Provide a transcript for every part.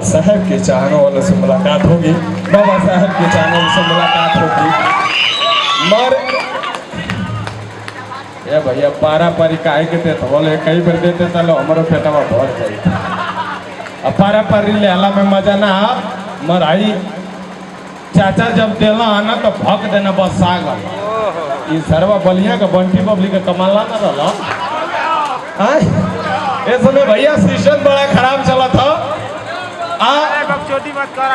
साहब के चाहने वालों से मुलाकात होगी, बाबा साहब के चाहने वालों से मुलाकात होगी। मर ये भैया पारा पारी काहे के ते बोले कई बार देते चलो हमारो पेटवा भर जाए। अब पारा पारी लेला में मजा ना मर आई चाचा जब देला आना तो भग देना बस सागल ये सरवा बलिया का बंटी बबली का कमाला ना रहा। इस समय भैया सिस्टम बड़ा खराब चला था।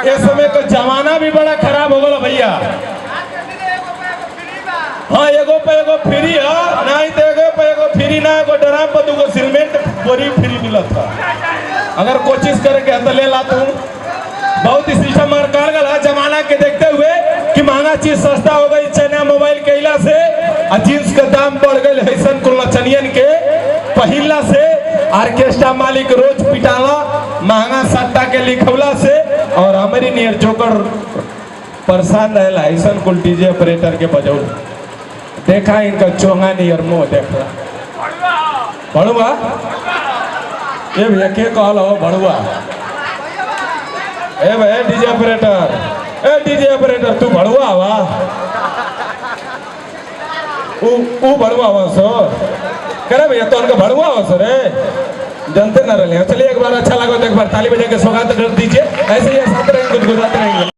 इस समय तो जमाना भी बड़ा खराब हो गया भैया। हाँ एगो पे एगो फ्री है नहीं तो एगो पे एगो फ्री ना एगो ड्राम पर दूगो सीमेंट बोरी फ्री मिला था। अगर कोशिश करके तो ले ला तू बहुत ही सिस्टम मार कर गया जमाना के देखते हुए कि महंगा चीज सस्ता हो गई चना मोबाइल के इला से और जींस का दाम बढ़ गए हैसन कुल चनियन के पहिला से ऑर्केस्ट्रा मालिक रोज पिटाला महंगा सट्टा के लिखौला से और हमारी नियर जोकर परेशान रहेला ऐसन कुल डीजे ऑपरेटर के बजौल देखा इनका चोंगा नियर मुंह देखला बड़ुआ ये भैया के कहल हो बड़ुआ ए भाई डीजे ऑपरेटर तू बड़ुआ हवा ऊ बड़ुआ हवा सो करे भैया तो उनका बड़ुआ हो सर जनते न रहे। चलिए एक बार अच्छा लगा तो एक बार ताली बजा के स्वागत कर दीजिए। ऐसे ही साथ रहेंगे गुजराते रहेंगे।